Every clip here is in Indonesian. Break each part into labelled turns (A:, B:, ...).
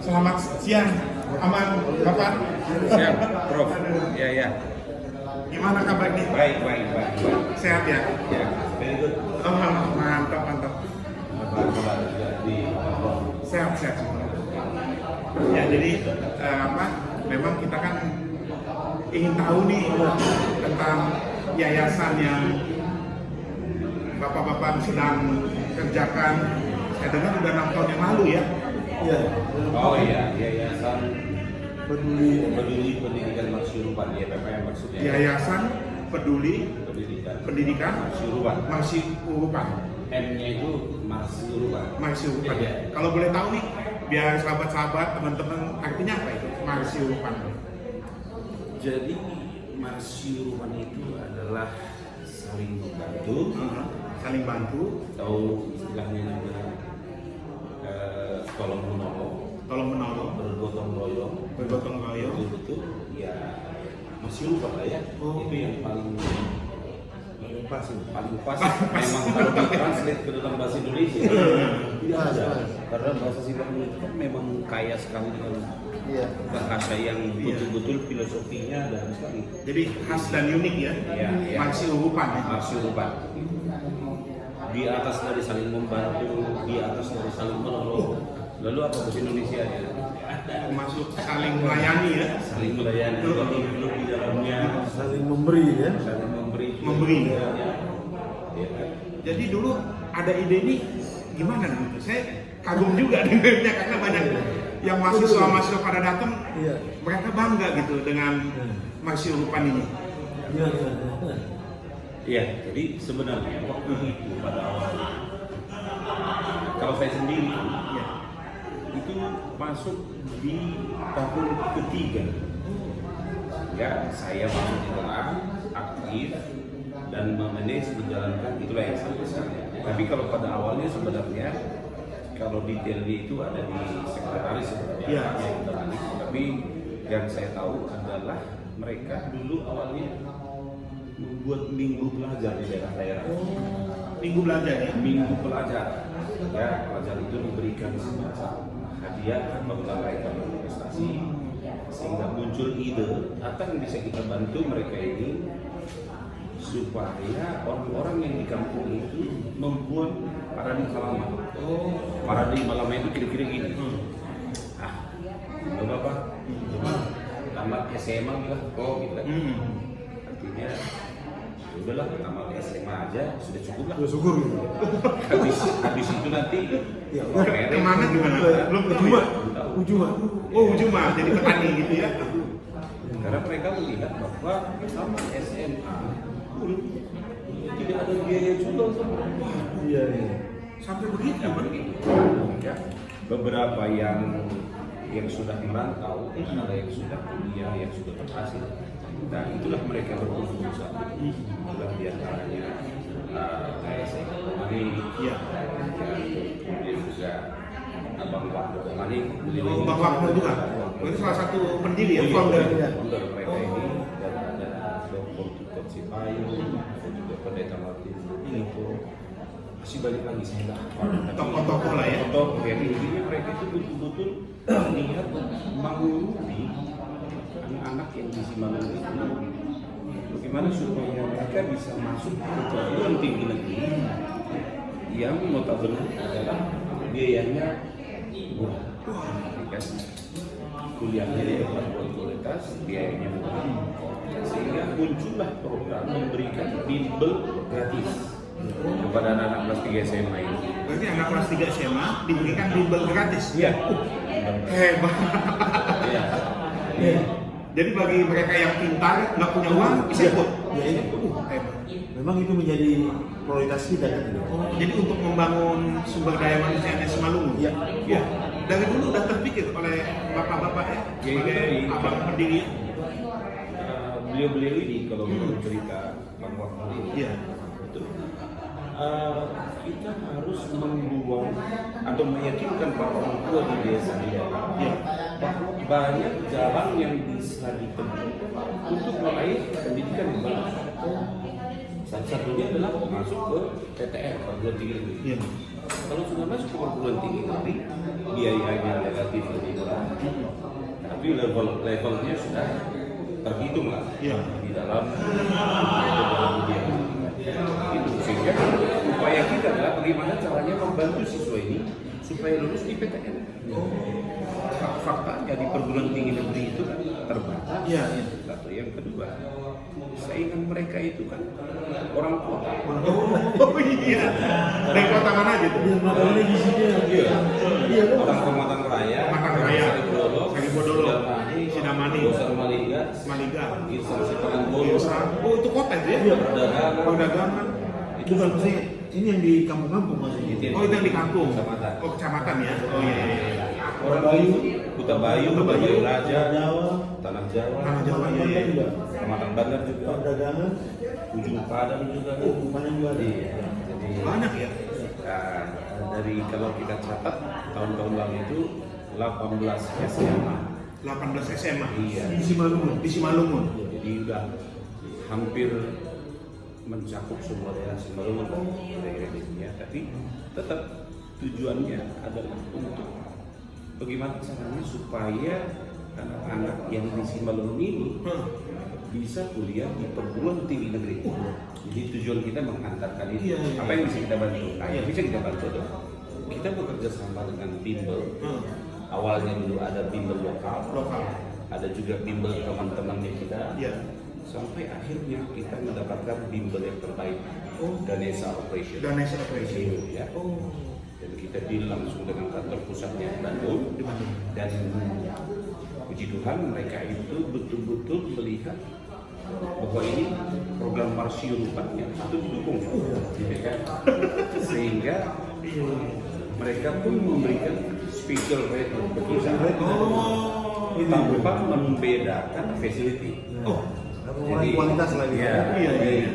A: Selamat siang, aman Bapak?
B: Siap, Prof. Ya.
A: Gimana kabar nih?
B: Baik.
A: Sehat ya?
B: Ya, very good.
A: Oh, mantap. Sehat. Ya, jadi memang kita kan ingin tahu nih tentang yayasan yang Bapak-bapak sedang kerjakan. Saya dengar udah 6 tahun yang lalu ya?
C: Iya.
B: Oh iya, Yayasan
C: Peduli
B: Pendidikan Maksyurupan, YPPM maksudnya.
A: Yayasan Peduli Pendidikan Maksyurupan.
B: M-nya itu
A: Maksyurupan.
B: Iya.
A: Kalau boleh tahu nih, biar sahabat-sahabat, teman-teman, artinya apa itu Maksyurupan?
B: Jadi Maksyurupan itu adalah saling membantu,
A: Saling bantu,
B: atau istilahnya juga tolong menolong, bergotong royong, betul ya Maksyurupan lah ya. Itu yang paling pas. Memang kalau ditranslate ke dalam bahasa Indonesia tidak ada, karena bahasa Silaban itu kan memang kaya sekali dengan bahasa yang betul-betul filosofinya dalam sekali.
A: jadi khas dan unik ya,
B: Iya.
A: Maksyurupan ya.
B: Maksyurupan di atas dari saling membantu, di atas dari saling menolong. Lalu apa bahasa Indonesia ya?
A: Masuk saling melayani ya.
B: Saling melayani, hidup di dalamnya,
C: saling memberi ya.
B: saling
A: Memberi.
B: Ya.
A: Jadi dulu ada ide ini gimana gitu? Saya kagum juga dengarnya karena banyak yang mahasiswa pada datang,
C: Iya.
A: mereka bangga gitu dengan Maksyurupan ini.
C: Iya.
B: Iya, jadi sebenarnya waktu itu pada awalnya, kalau saya sendiri
A: Ya.
B: itu masuk di tahun ketiga. Ya, saya masuk di dalam aktif dan memanage menjalankan itulah yang sampai sekarang. Tapi kalau pada awalnya sebenarnya kalau detailnya itu ada di sekretaris sebenarnya.
A: Ya.
B: Tapi yang saya tahu adalah mereka dulu awalnya membuat minggu belajar di daerah-daerah.
A: Minggu belajar ya.
B: Minggu pelajar, ya pelajar itu diberikan semacam hadiah apabila mereka berprestasi, sehingga muncul ide apa yang bisa kita bantu mereka ini supaya orang-orang yang di kampung itu membuat paradigma lama. Paradigma lama itu kira-kira gini. Bapak, tamat SMA bilang, gitu kan. Artinya udahlah tamat SMA aja sudah cukup lah.
C: Sudah syukur gitu.
B: Habis itu nanti
A: Kemana gimana? Belum ketemu ya?
C: Ujuma.
A: Oh, Ujuma jadi petani gitu ya.
B: Karena mereka melihat bahwa tamat SMA tidak ada biaya juga.
C: Iya.
A: Sampai begitu.
B: Ya, beberapa yang sudah merantau, ada yang sudah kuliah, yang sudah berhasil. Nah, itulah mereka berkumpul saat ini. Itulah diantaranya ASN Komani,
A: Iya.
B: kemudian juga Abang Wakil Komani.
A: Oh, Bang Wakil juga. Itu salah satu pendiri ya,
B: Founder
A: founder.
B: mereka ini, dan ada Dr. Tutot Sipayu, ada juga Pendeta Martin itu masih banyak lagi saya nggak hafal.
A: Tokoh-tokoh lah ya.
B: Tokoh yang intinya mereka itu betul-betul melihat menguruti anak-anak yang di Simalungun itu bagaimana supaya mereka bisa masuk ke perguruan tinggi negeri yang notabene adalah biayanya murah, kan? Kuliahnya di tempat kualitas, biayanya murah, sehingga muncullah program memberikan bimbel gratis kepada anak-anak kelas 3 SMA ini.
A: Berarti anak kelas 3 SMA diberikan bimbel gratis.
B: Iya.
A: Hebat.
B: Iya.
A: Jadi bagi mereka yang pintar, nggak punya uang, bisa ikut.
C: Ya ini.
A: Hebat.
C: Memang itu menjadi prioritas kita kan.
A: Jadi untuk membangun sumber daya manusia yang Simalungun.
C: Iya.
A: Ya. Dari dulu udah terpikir oleh bapak-bapak ya, sebagai abang pendiri.
B: Beliau-beliau ini kalau cerita Bang Wakil ini,
A: Iya.
B: betul. Kita harus membuang atau meyakinkan para orang tua di desa bahwa banyak jalan yang bisa ditempuh untuk meraih pendidikan yang bagus. Salah satunya adalah masuk ke PTN, perguruan tinggi negeri.
A: Iya.
B: Kalau sudah masuk ke perguruan tinggi negeri, biayanya relatif lebih murah, Tapi levelnya sudah terhitung lah
A: Iya.
B: di dalam media itu, sehingga upaya kita adalah bagaimana caranya membantu siswa ini supaya lulus di PTN. Faktanya di perguruan tinggi negeri itu kan terbatas.
C: Iya, iya.
B: Satu, yang kedua, saingan mereka itu kan orang kota.
A: Oh iya. Dari kota mana gitu?
C: Biar makanya di sini.
B: Iya.
C: Iya kan?
B: Orang Pematang Raya,
A: Pematang Raya,
B: Saribodolo,
A: Sidamani,
B: Gosar Maliga,
A: Maliga,
B: Irsan Siparanggono,
A: Oh itu kota itu ya?
C: Iya.
A: Perdagangan.
C: Itu kan maksudnya ini yang di kampung-kampung maksudnya.
A: Oh itu yang di kampung.
B: Kecamatan.
A: Oh kecamatan ya? Oh iya. Iya.
B: Orang Bayu, Kuta Bayu, Bayu Raja,
C: Jawa,
B: Tanah Jawa,
A: Tanah Jawa, iya, iya.
C: juga.
B: Kecamatan Bandar juga,
C: Perdagangan,
B: Ujung Padang juga.
C: banyak juga.
B: Iya. Jadi
A: Banyak ya?
B: dari kalau kita catat tahun-tahun lalu itu 18 SMA.
A: 18 SMA.
B: Iya.
C: Di Simalungun.
A: Di Simalungun.
B: Jadi udah hampir mencakup semua daerah Simalungun dan daerah lainnya, tapi tetap tujuannya adalah untuk bagaimana caranya supaya anak-anak yang di Simalungun ini bisa kuliah di perguruan tinggi negeri. Jadi tujuan kita menghantarkan itu.
A: Iya, iya.
B: Apa yang bisa kita bantu? Nah, yang bisa kita bantu adalah kita bekerja sama dengan bimbel. Awalnya dulu ada bimbel lokal, ada juga bimbel teman-temannya kita.
A: Iya.
B: Sampai akhirnya kita mendapatkan bimbel yang terbaik, Ganesha Operation.
A: Ganesha Operation.
B: Ya.
A: Oh.
B: Dan kita deal langsung dengan kantor pusatnya di Bandung. Dan puji Tuhan mereka itu betul-betul melihat bahwa ini program Marsio rupanya itu didukung, gitu kan? Sehingga mereka pun memberikan special rate betul tanpa membedakan facility.
C: Jadi kualitas lagi.
B: Ya,
A: Iya,
B: jadi
A: iya.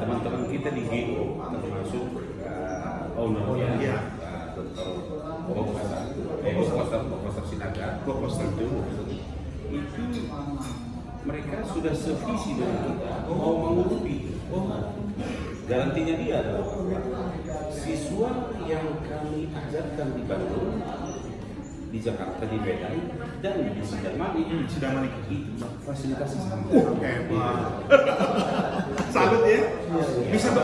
B: teman-teman kita di GO termasuk ownernya,
A: Iya.
B: Dr. Profesor Sinaga, itu mereka sudah sevisi dengan kita mau mengikuti. Garantinya dia adalah siswa yang kami ajarkan di Bandung, di Jakarta, di Medan, dan di Sidamani itu fasilitas sama.
A: Salut ya.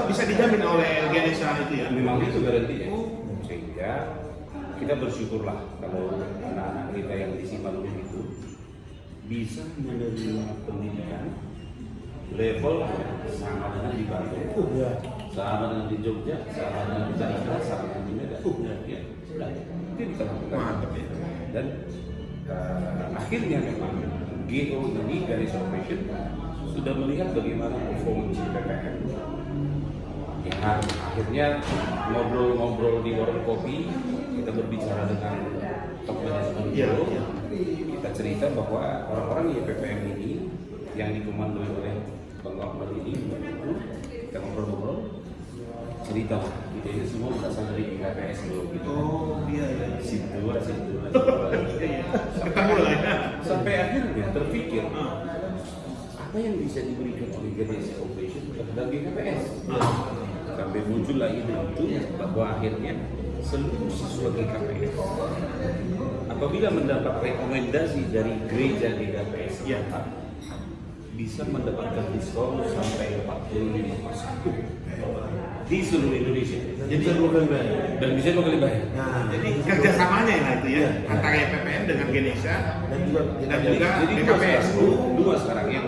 A: Bisa dijamin oleh Ganesha itu ya.
B: Memang itu garantinya. Sehingga kita bersyukurlah kalau anak-anak kita yang di Simalungun itu bisa menerima pendidikan level sama dengan di Bandung, sama dengan di Jogja, sama dengan di Jakarta, sama dengan di Medan. Ya, sudah. Itu kita lakukan.
A: Mantap ya.
B: Dan akhirnya memang GO ini Ganesha Operation sudah melihat bagaimana performance PPM. Ya, akhirnya ngobrol-ngobrol di warung kopi, kita berbicara dengan top manajemen GO. Kita cerita bahwa orang-orang YPPM ini yang dikomandoi oleh Bang Ahmad ini, kita ngobrol-ngobrol, cerita kita ini semua berasal dari IKPS loh gitu.
A: Oh iya iya.
B: Situ.
A: Ketemu lah ya.
B: Sampai akhirnya terpikir apa yang bisa diberikan oleh Ganesha Operation terhadap GKPS. Sampai muncullah ide itu bahwa akhirnya seluruh siswa GKPS apabila mendapat rekomendasi dari gereja GKPS bisa mendapatkan diskon sampai 45% di seluruh Indonesia.
C: Jadi bisa dua kali bayar.
B: Dan bisa dua kali bayar.
C: Nah,
A: Jadi kerjasamanya lah itu ya antara PPN dengan Ganesha
C: dan juga
B: Jadi
A: BKPS.
B: dua sekarang yang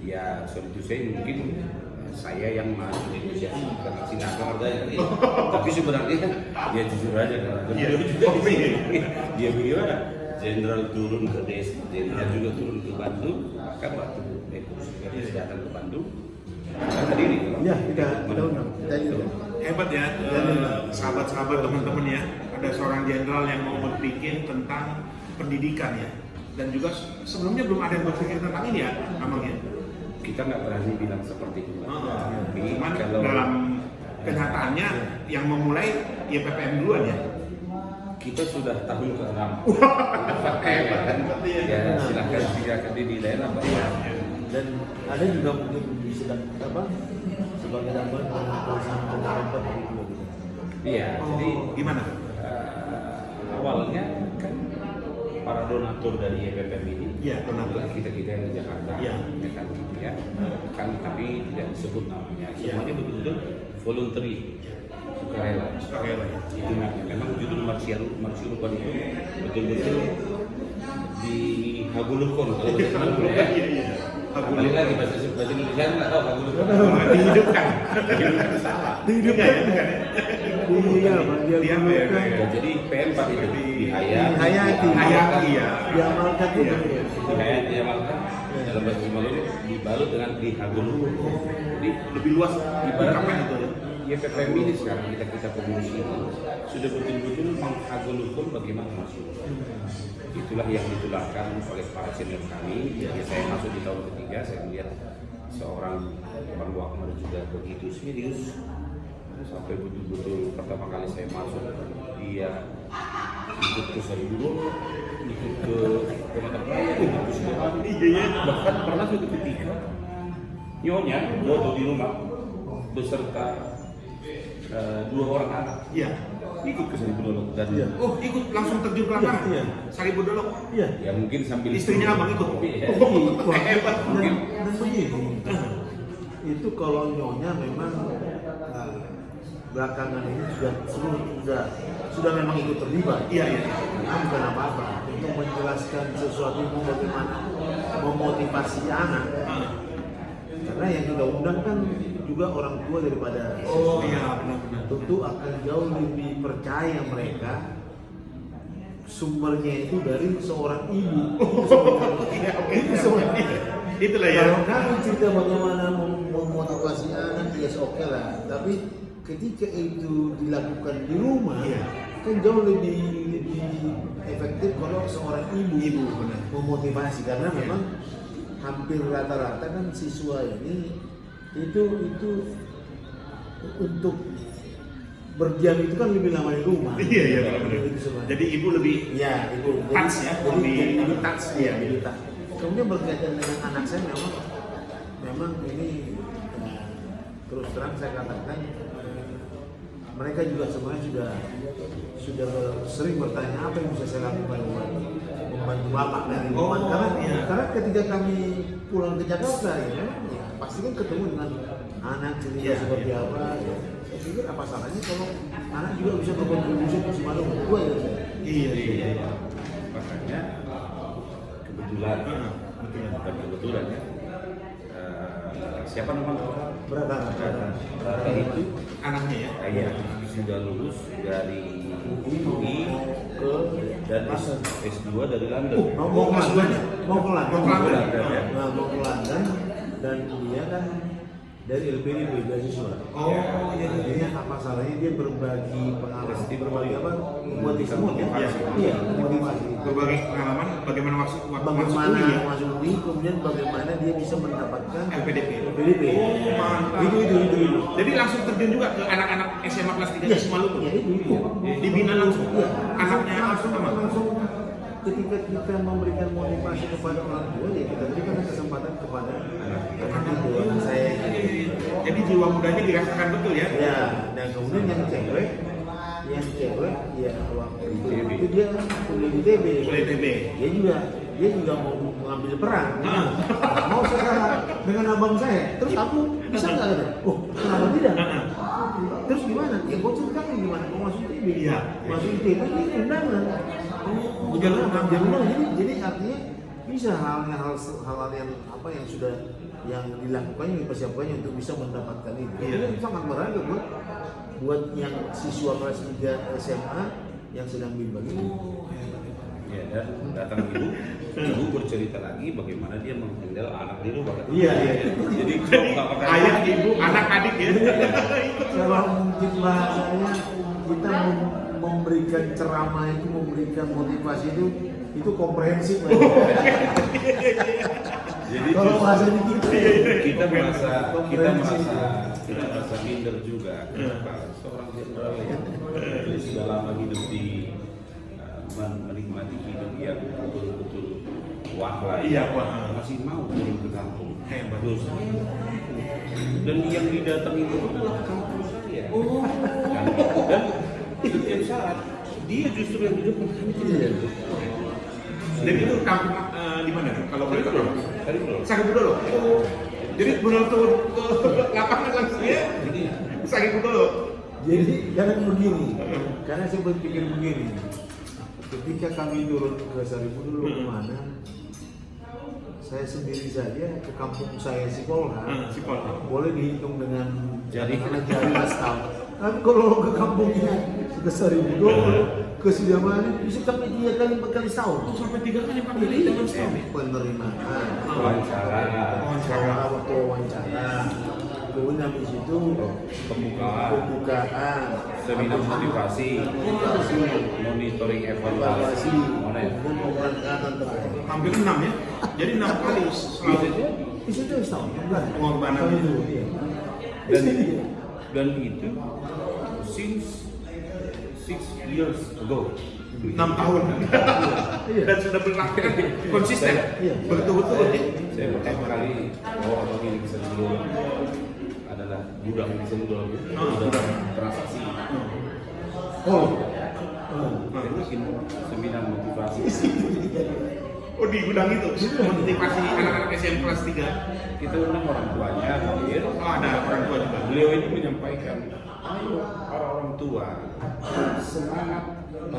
B: ya sorry to say mungkin saya yang masuk negosiasi karena Sinaga harganya tapi sebenarnya dia jujur aja karena dia bagaimana jenderal turun ke desa, jenderal juga turun ke Bandung, maka waktu negosiasi datang ke Bandung kita hadiri.
C: Iya, kita undang.
A: Hebat ya sahabat-sahabat teman-teman ya. Ada seorang jenderal yang mau berpikir tentang pendidikan ya. Dan juga sebelumnya belum ada yang berpikir tentang ini ya, Amang ya.
B: Kita nggak berani bilang seperti itu. Tapi
A: Cuman
B: kalau
A: dalam kenyataannya yang memulai ya PPM duluan ya.
B: kita sudah tahun ke-6 ya silakan dinilai lah Pak.
C: Dan ada juga mungkin bisa sebagai dampak dengan perusahaan pemerintah gitu.
B: Iya, jadi
A: Gimana?
B: awalnya kan para donatur dari EPPM ini,
A: Iya, donatur.
B: kita yang di Jakarta,
A: Iya.
B: ya kan, tapi tidak disebut namanya.
A: Iya.
B: Semuanya betul-betul voluntary, sukarela.
A: Sukarela ya.
B: Itu memang judul Marsilupan itu betul-betul dihagulukon kalau bahasa Indonesia.
A: Iya, iya.
B: Kembali lagi bahasa Indonesia nggak tahu hagulukon.
A: Dihidupkan.
B: Dihidupkan salah.
A: Dihidupkan ya, bukan?
C: Iya, Bang.
A: Dia apa ya?
B: Ya, jadi PM4 itu
C: Dihayati.
A: Hayati ya.
C: Diamalkan itu.
B: diamalkan dalam bahasa Simalungun dibalut dengan dihagulukon. Jadi
A: Lebih luas
B: ibaratnya
A: ungkapan itu ya.
B: YPPM ini sekarang kita pengurus ini sudah betul-betul menghagulukon bagaimana masuk. Itulah yang ditularkan oleh para senior kami. Ya, saya masuk di tahun ketiga, saya melihat seorang Bang Wakmar juga begitu serius sampai betul-betul pertama kali saya masuk dia ikut ke Seribu, ikut ke Pematang Raya, ikut ke Sidoarjo. Bahkan pernah suatu ketika nyonya bodoh di rumah beserta 2 orang anak
A: Iya.
B: ikut ke Seribu Dolok dan
A: Oh, ikut langsung terjun ke lapangan.
C: Iya.
A: Seribu Dolok.
C: Iya.
B: ya mungkin sambil
A: Istrinya abang ikut.
B: Iya.
C: Wah,
A: Hebat.
C: dan begini, itu kalau nyonya memang belakangan ini sudah memang ikut terlibat.
A: Iya, iya.
C: Karena bukan apa-apa untuk menjelaskan sesuatu bagaimana memotivasi anak. Karena yang kita undang kan juga orang tua daripada
A: Oh
C: siswa.
A: iya, benar-benar.
C: Tentu akan jauh lebih percaya mereka sumbernya itu dari seorang ibu.
A: Iya, oke.
C: Itu sebenarnya.
A: Itulah ya.
C: Kalau kami cerita bagaimana memotivasi anak, ya oke lah. Tapi ketika itu dilakukan di rumah,
A: Iya.
C: kan jauh lebih efektif kalau seorang ibu,
A: benar.
C: memotivasi karena memang hampir rata-rata kan siswa ini itu untuk berdiam itu kan lebih lama di rumah.
A: Iya, iya, benar-benar.
C: Itu sebenarnya.
A: Jadi ibu lebih
C: Ya, itu
A: touch ya,
C: lebih touch
A: iya,
C: ya, lebih touch. Kemudian berkaitan dengan anak saya memang ini terus terang saya katakan mereka juga sebenarnya sudah sering bertanya apa yang bisa saya lakukan buat membantu bapak dari rumah. Karena ketika kami pulang ke Jakarta ya pasti kan ketemu dengan anak cerita seperti apa. Ya. Saya pikir apa salahnya kalau anak juga bisa berkontribusi untuk si malu berdua ya.
A: Iya.
B: Makanya kebetulan bukan kebetulan ya siapa nama
C: Berapa?
B: itu
A: Anaknya ya.
B: saya sudah lulus dari UI dan S2 dari London.
C: Mau ke London.
A: Mau ke London.
C: Nah, mau ke London dan dia kan dari LPDP beasiswa.
A: Oh, iya.
C: Jadi apa salahnya dia berbagi pengalaman, berbagi apa? Motivasi ya?
A: Iya.
C: Iya, motivasi.
A: Berbagi pengalaman bagaimana masuk
C: Bagaimana
A: kuliah.
C: masuk UI, kemudian bagaimana dia bisa mendapatkan
A: LPDP.
C: LPDP.
A: Oh, mantap.
C: Itu.
A: Jadi langsung terjun juga ke anak-anak SMA kelas 3
C: Iya,
A: di Maluku.
C: iya, itu.
A: Dibina langsung.
C: Iya.
A: Anaknya langsung sama.
C: Ketika kita memberikan motivasi kepada orang tua, ya kita berikan kesempatan kepada anak itu, anak saya.
A: Jadi jiwa mudanya dirasakan betul ya.
C: Ya, dan kemudian yang cewek ya waktu itu dia kuliah di TB.
A: Kuliah di TB.
C: Dia juga mau mengambil peran. Mau sekarang dengan abang saya. Terus aku bisa nggak ada? Oh, kenapa tidak? Terus gimana? Ya kau ceritakan gimana? Mau masuk TB?
A: Iya.
C: Masuk TB ini undangan. Oh, jangan ambil undangan. Jadi artinya bisa hal-hal yang apa yang sudah yang dilakukan yang dipersiapkannya untuk bisa mendapatkan itu.
A: Iya.
C: Itu sangat berharga buat yang siswa kelas 3 SMA yang sedang bimbang ini.
B: Ya, dan datang ibu bercerita lagi bagaimana dia menghandle anak di rumah.
C: Iya.
B: Jadi kalau nggak pakai
A: Ayah, ibu, anak, adik ya.
C: Kalau mungkin bahasanya kita memberikan ceramah itu, memberikan motivasi itu komprehensif.
B: Jadi
C: Kalau bahasanya
B: kita merasa minder juga. Kenapa seorang jenderal yang sudah lama hidup di menikmati hidup yang betul-betul wah lah.
A: Iya, wah.
B: Masih mau turun ke kampung.
A: Hebat.
B: Terus dan yang didatangi itu adalah kampung saya. Dan setiap saat dia justru yang di depan.
A: Jadi itu kampung di mana tuh? Kalau boleh tahu?
B: Tadi belum.
A: Sakit Budolo. Oh. Jadi benar tuh ke lapangan langsung ya. Sakit Budolo.
C: Jadi jangan begini, karena saya berpikir begini. Ketika kami turun ke Saripudulu kemana, saya sendiri saja ke kampung saya Sipolha, boleh dihitung dengan jari setahun. Tapi kalau ke kampungnya ke Saripudulu, ke Sidiamani bisa sampai 3 kali 4 kali setahun.
A: Oh, sampai 3 kali 4 kali dalam setahun.
C: Penerimaan,
B: Wawancara,
C: waktu wawancara, kemudian habis itu pembukaan,
B: seminar motivasi, monitoring evaluasi,
C: kemudian pemberangkatan terakhir.
A: Hampir 6 ya. Jadi 6 kali selalu
C: Bisa itu setahun, enggak?
A: pengorbanan
C: Tahun
A: itu.
C: iya.
B: dan itu since 6 years ago.
A: 6 tahun. Dan sudah berlangsung konsisten.
C: Iya.
A: Betul-betul ya.
B: Saya pertama kali bawa orang ini ke Sentul adalah gudang di Sentul, gudang transaksi.
C: Oh.
B: Saya bikin seminar motivasi.
A: Oh, di gudang itu motivasi anak-anak SMP kelas 3.
B: Kita undang orang tuanya hadir.
A: Oh, ada orang tua juga.
B: Beliau ini menyampaikan, ayo para orang tua semangat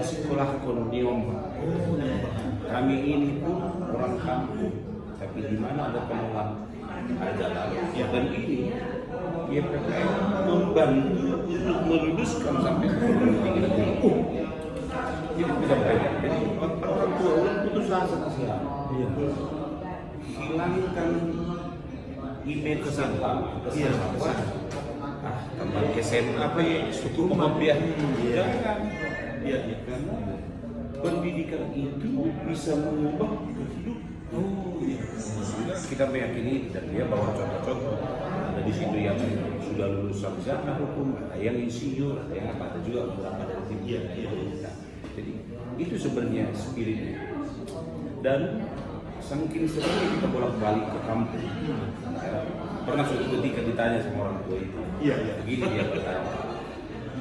B: sekolah koniom. Kami ini pun orang kampung, tapi di mana ada penolak ada lalu. Ya, dan ini YPPM membantu untuk meluruskan sampai ke tinggi negeri. Jadi disampaikan. Jadi orang tua putus asa kasihan. Hilangkan image kesalahan.
A: Iya.
B: Tambah kesen apa ya? Struktur pemberian. Jangan. Ya, karena pendidikan itu bisa mengubah hidup. Oh iya. Kita meyakini dan dia bawa contoh-contoh. Ada di situ yang sudah lulus sarjana hukum, ada yang insinyur, ada yang apa, ada juga beberapa dari tim. Iya. Jadi itu sebenarnya spiritnya. Dan saking seringnya kita bolak-balik ke kampung. Pernah suatu ketika ditanya sama orang tua itu.
A: Iya.
B: Begini dia bertanya.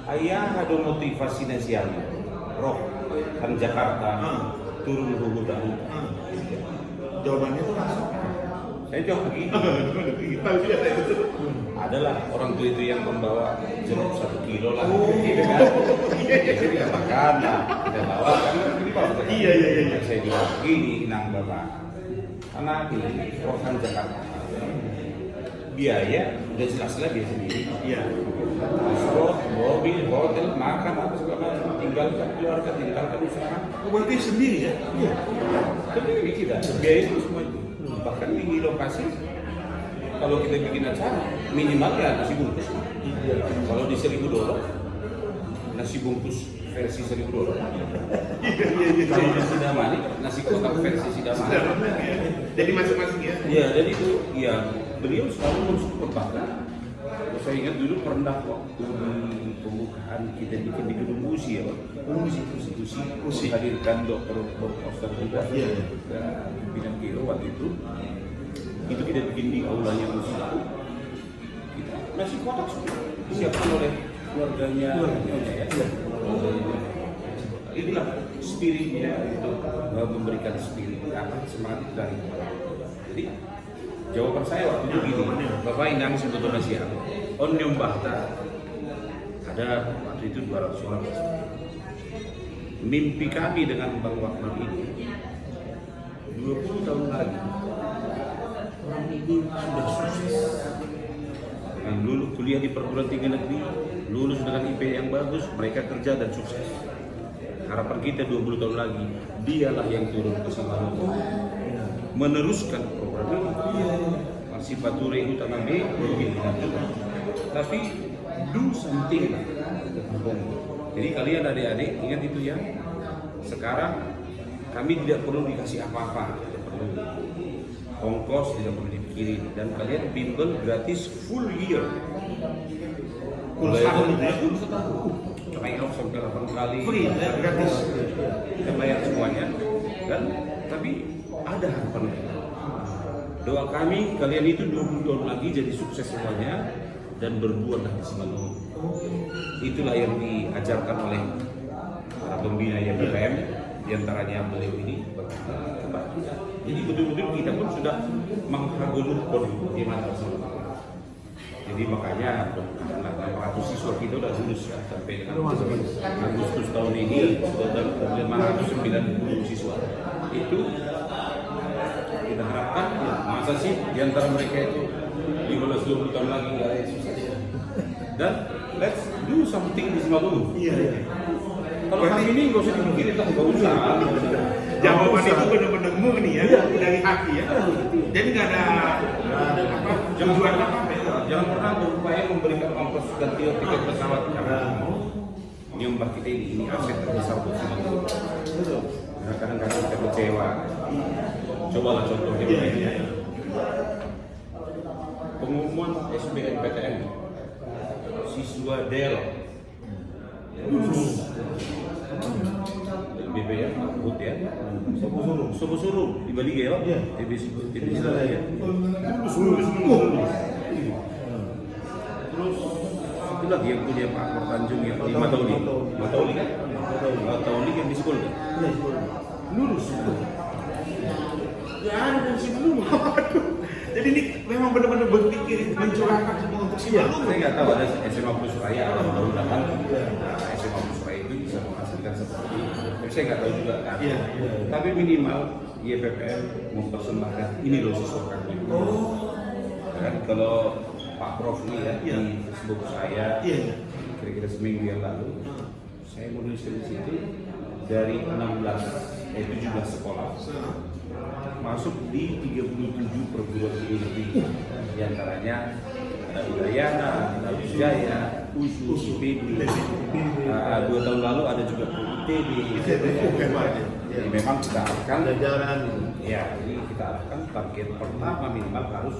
B: Ayah ada motivasi nasihat, roh kan Jakarta turun ke gudang.
A: Jawabannya itu langsung.
B: Saya jawab begini. Adalah orang tua itu yang membawa jeruk 1 kilo lah. Gitu kan? Kita makan lah, kita bawa kan ini bawa.
A: Iya.
B: Saya bilang begini, Nang Bapak. Anak ini roh kan Jakarta. Biaya udah jelas-jelas dia sendiri.
A: Iya.
B: Transport, mobil, hotel, makan apa segala macam, tinggalkan keluarga, tinggalkan usaha.
A: Oh, berarti sendiri ya?
B: Iya. Tapi kita biaya itu semua itu. Bahkan di lokasi kalau kita bikin acara minimal ya nasi bungkus. Kalau di $1.000 nasi bungkus versi $1.000. Kalau di Sidamani nasi kotak versi Sidamani.
A: Jadi masing-masing ya?
B: Iya, jadi itu ya beliau selalu mensupport bahkan. Saya ingat dulu pernah waktu di pembukaan kita bikin di gedung Usi ya Pak. Usi hadirkan dokter Oster juga.
A: Iya.
B: Dan pimpinan Kiro waktu itu kita bikin di aulanya Usi. Kita nasi kotak disiapkan oleh keluarganya. Ya. Inilah spiritnya untuk memberikan spirit semangat dari. Jadi jawaban saya waktu itu gini, Bapak Inang sebetulnya siang, Onyom Bahta ada waktu itu 200 orang. Mimpi kami dengan Bang Wakman ini 20 tahun lagi orang ini sudah sukses. Dengan lulus kuliah di perguruan tinggi negeri, lulus dengan IP yang bagus, mereka kerja dan sukses. Harapan kita 20 tahun lagi, dialah yang turun ke Samarinda meneruskan program ini. Masih Pature Utama B pimpinan juga. Tapi do something lah. Jadi kalian adik-adik ingat itu ya. Sekarang kami tidak perlu dikasih apa-apa, tidak perlu ongkos, tidak perlu dipikirin, dan kalian bimbel gratis full year.
A: Full tahun ya?
B: Full setahun. Tryout sampai 8 kali.
A: Free, gratis.
B: Kita bayar semuanya, dan tapi ada harapan. Doa kami kalian itu 20 tahun lagi jadi sukses semuanya dan berbuatlah di Simalungun. Itulah yang diajarkan oleh para pembina YPPM Di antaranya beliau ini berkata, jadi betul-betul kita pun sudah menghagur bagaimana tersebut. Jadi makanya 600 siswa kita udah lulus ya, sampai dengan Agustus tahun ini sudah 590 siswa. Itu kita harapkan ya, masa sih di antara mereka itu 15-20 tahun lagi nggak ada susah. Dan let's do something di Simalungun.
A: Iya.
B: Kalau kami ini nggak usah dipikirin, nggak usah.
A: Jawaban itu benar-benar murni ya, dari hati ya. Jadi nggak ada apa tujuan apa.
B: Jangan pernah berupaya memberikan ongkos ganti tiket pesawat karena ini mbak kita ini aset terbesar buat Simalungun. Nah, kadang-kadang kita kecewa. Cobalah contohnya begini. Pengumuman SBMPTN siswa DEL BB ya, Bud ya, Sobo-Suruh di Bali ya, TBC ya. Terus itu lagi yang punya Pak Akbar Tanjung yang di Matauli kan? Matauli yang di sekolah kan? Lulus itu.
A: Ya ada si belum. Jadi ini memang benar-benar berpikir mencurahkan semua untuk si belum.
B: Saya nggak tahu ada SMA Plus Raya atau mudah-mudahan SMA Plus Raya itu bisa menghasilkan seperti itu. Tapi saya nggak tahu juga kan. Tapi minimal YPPN mempersembahkan ini loh siswa kami. Kan kalau Pak Prof ini ya di Facebook saya kira-kira seminggu yang lalu saya menulis di situ dari 17 sekolah masuk di 37 perguruan tinggi negeri, di antaranya Udayana, Wijaya, USU, IPB. 2 tahun lalu ada juga ITB. Jadi memang kita arahkan jajaran. Ya, jadi kita arahkan target pertama minimal harus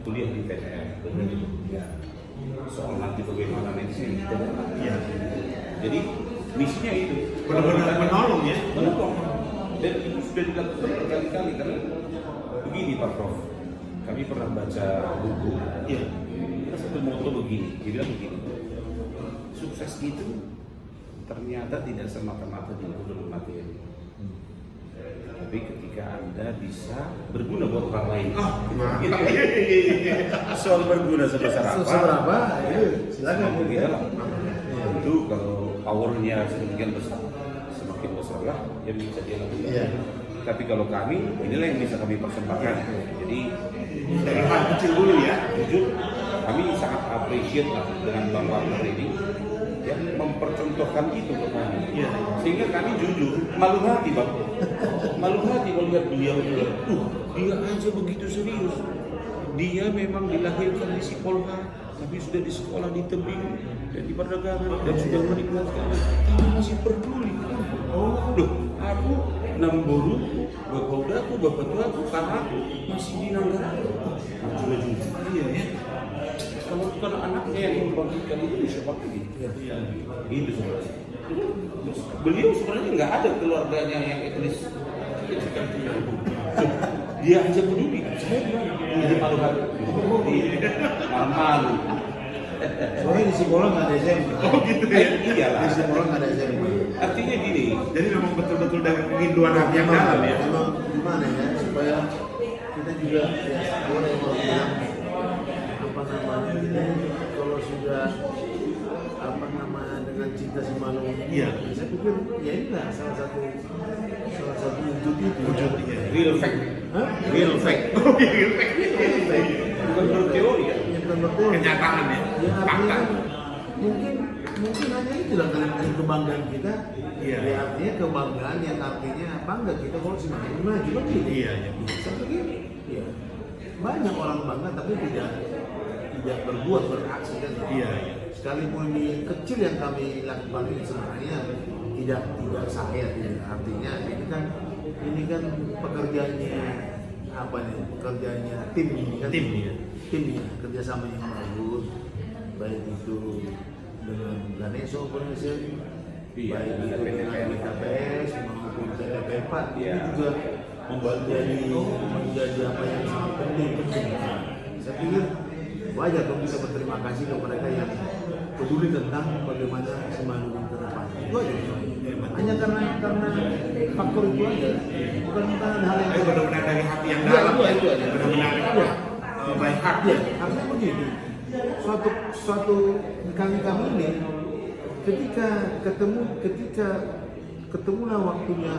B: kuliah di PTN. Soal nanti bagaimana nanti jadi misinya itu
A: benar-benar menolong ya.
B: Menolong. Dan itu sudah dilakukan berkali-kali karena begini Pak Prof, kami pernah baca buku, ada satu moto begini, dia bilang begini, sukses itu ternyata tidak semata-mata diukur dalam materi, tapi ketika Anda bisa berguna buat orang lain. Soal berguna sebesar apa? Silakan kita lah. Itu kalau powernya sedemikian besar, semakin besar lah yang bisa dia lakukan. Tapi kalau kami, inilah yang bisa kami persembahkan. Jadi
A: dari hal kecil dulu ya.
B: Jujur, kami sangat appreciate lah dengan Bapak ini yang mempercontohkan itu ke kami. Sehingga kami jujur malu hati Bang. Malu hati melihat beliau bilang, dia aja begitu serius. Dia memang dilahirkan di Sipolha, tapi sudah di sekolah di tebing dan di perdagangan dan sudah menikah sekali. Tapi masih peduli. Loh, aku Namboru, Bapaudaku, Bapatuaku, kakakku masih di Nanggara. Cuma jujur. Iya ya. Kalau bukan anaknya yang membangkitkan itu siapa lagi? Itu sebenarnya. Beliau sebenarnya nggak ada keluarganya yang etnis. Dia aja peduli. Saya bilang dia malu hati. Malu.
C: Soalnya di sekolah nggak ada SMP.
A: Gitu ya.
B: Iyalah.
C: Di sekolah nggak ada SMP.
B: Artinya gini.
A: Jadi memang betul-betul dari kerinduan hati yang dalam ya.
C: Memang gimana ya supaya kita juga ya orang yang mau bilang apa namanya ini kalau sudah apa namanya dengan cinta si malu. Saya pikir ya inilah salah satu wujud itu.
B: Real fact. Real fact.
A: Real fact.
B: Bukan berteori ya.
A: Kenyataan ya. Fakta.
C: Mungkin hanya itulah kebanggaan kita.
A: Ya
C: artinya kebanggaan yang artinya bangga kita kalau si maju kan gitu. Saya pikir ya banyak orang bangga tapi tidak berbuat beraksi kan. Sekalipun ini kecil yang kami lakukan ini sebenarnya tidak saya artinya ini kan pekerjaannya apa nih pekerjaannya tim ini kan tim kerjasama yang bagus baik itu dengan Ganeso Foundation baik itu dengan KPS maupun TPP ini juga menjadi apa yang sangat penting. Saya pikir wajar dong bisa berterima kasih kepada mereka yang peduli tentang bagaimana Simalungun ke depan. Itu aja. Hanya karena faktor itu aja, bukan hal yang
A: Tapi benar-benar dari hati yang
C: Iya,
A: dalam,
C: itu aja.
A: benar-benar by heart.
C: ya. Artinya begini, suatu kami ini ketika ketemulah waktunya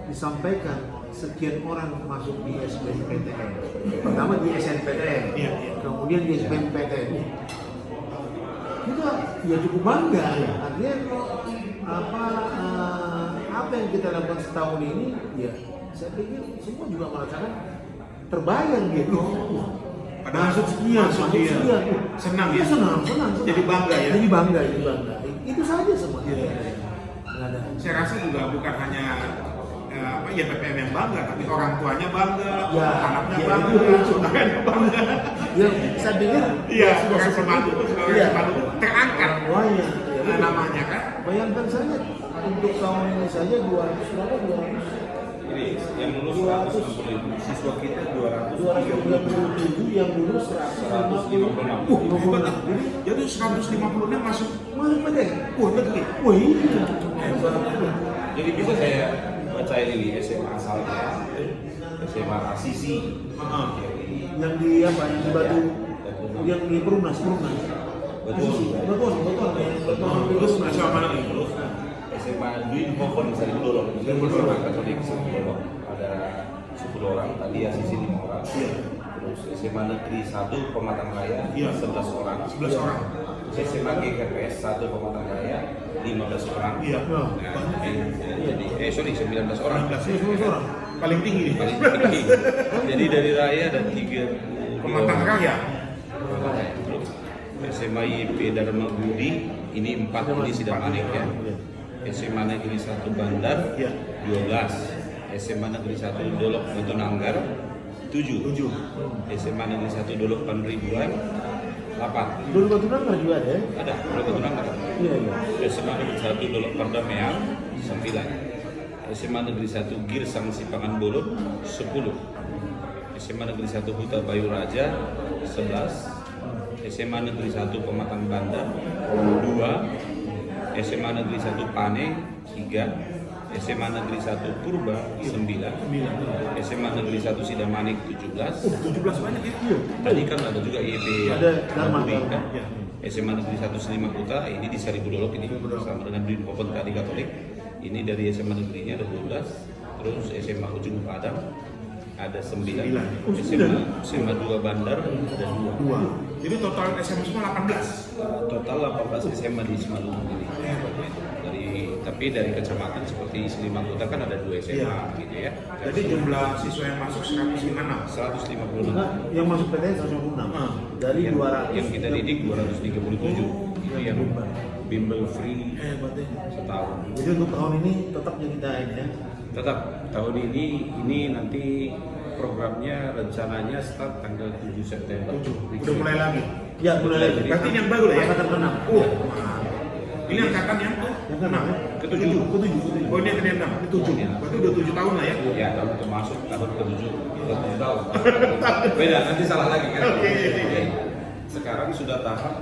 C: disampaikan sekian orang masuk di SBMPTN. Pertama di SNPTN,
A: Iya.
C: kemudian di SBMPTN. Kita ya cukup bangga, artinya apa yang kita lakukan setahun ini, ya saya pikir semua juga merasakan terbayang gitu. Masuk sekian.
A: Senang ya?
C: Senang.
A: Jadi bangga ya?
C: Jadi bangga. Itu saja semua.
A: Iya.
C: Nggak ada.
A: Saya rasa juga bukan hanya PPM yang bangga, tapi orang tuanya bangga,
C: Ya,
A: anaknya
C: ya,
A: bangga,
C: itu.
A: saudaranya bangga.
C: Ya, saya pikir
A: Iya,
C: sudah
A: orang
C: seperti
A: Semadu,
C: itu.
A: orang
C: Iya.
A: Semadu terangkat
C: Wahnya,
A: namanya kan.
C: Bayangkan saja untuk tahun ini saja 200 berapa? 200
B: Ini yang lulus 160.000, siswa kita
C: 237 yang lulus 156.
B: 156.
A: Hebat ah. Jadi 156 masuk
C: Mana pada?
A: negeri.
C: Wah iya. Hebat.
B: Jadi bisa saya bacain ini SMA asalnya, SMA Asisi,
C: Yang di apa? Yang di Batu, yang di Perumnas.
B: Betul.
A: Terus nasional mana nih?
B: SMA Dwi Hoven bisa dulu SMA Katolik 10 orang, ada 10 orang, tadi Asisi 5 orang. Terus SMA Negeri 1 Pematang Raya 11 orang.
A: 11 orang.
B: SMA GKPS 1 Pematang Raya 15 orang.
A: Iya.
B: Nah, jadi 19 orang.
A: 19 orang. Paling tinggi nih.
B: Paling tinggi. Jadi dari Raya ada 3
A: Pematang Raya.
B: Terus SMA YP Dharma Budi ini 4 ini Sidamanik ya. SMA Negeri 1 Bandar
A: Iya.
B: 12. SMA Negeri 1 Dolok Betonanggar 7.
A: 7.
B: SMA Negeri 1 Dolok Panribuan 8.
C: Dulu Batu Nanggar juga ada.
B: Ada Dolok Betonanggar.
C: Iya.
B: SMA Negeri 1 Dolok Pardameang 9. SMA Negeri 1 Girsang Sipangan Bolot 10. SMA Negeri 1 Huta Bayu Raja 11. SMA Negeri 1 Pematang Bandar 2. SMA Negeri 1 Pane 3. SMA Negeri 1 Purba 9. SMA Negeri 1 Sidamanik 17.
A: 17 banyak ya? Iya.
B: Tadi kan ada juga IEP
C: Ada Dharma.
B: kan?
A: Iya.
B: SMA Negeri 1 Selima Kuta ini di Seribu Dolok ini bersama dengan Dwi Hoven tadi Katolik. Ini dari SMA negerinya ada 12. Terus SMA Ujung Padang ada 9. SMA 2 Bandar ada 2.
A: Jadi total SMA semua 18.
B: Total 18 SMA di Simalungun ini. Tapi dari kecamatan seperti Selima Kuta kan ada 2 SMA
A: Iya.
B: gitu ya.
A: Jadi jumlah siswa yang masuk 156.
B: 156.
C: Yang masuk PTN 156. Dari
B: yang,
C: 200.
B: yang kita didik 237 itu yang bimbel free
A: Hebat ya.
B: setahun.
C: Jadi untuk tahun ini tetap jadi ini ya.
B: Tetap tahun ini nanti programnya rencananya start tanggal 7 September.
A: Udah mulai lagi.
C: Ya mulai lagi.
A: Berarti ini yang baru lah ya?
C: Angkatan ke-6.
A: Ini angkatan yang
C: Yang ke-6 ya?
A: ke-7. Oh ini yang ke-6. Ini 7. Berarti udah 7 tahun lah ya?
B: Ya, tahun termasuk tahun ke-7. Beda, nanti salah lagi kan.
A: Oke.
B: Sekarang sudah tahap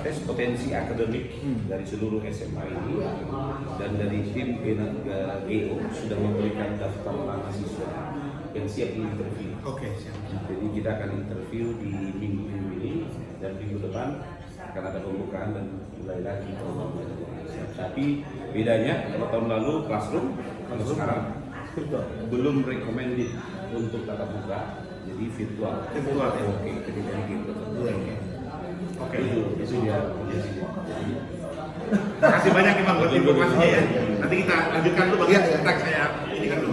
B: tes potensi akademik dari seluruh SMA ini dan dari tim GO sudah memberikan daftar mahasiswa yang siap diinterview.
A: Oke, siap.
B: Jadi kita akan interview di minggu ini dan minggu depan akan ada pembukaan dan mulai lagi programnya. Tapi bedanya kalau tahun lalu classroom, kalau sekarang belum recommended untuk tatap muka, jadi virtual.
A: Virtual, ya.
B: Oke, jadi gitu.
A: Oke.
B: Itu dia.
A: Terima kasih banyak Imam buat informasinya ya. Nanti kita lanjutkan dulu
C: Iya,
A: Bang.
C: iya.
A: Saya ini kan dulu.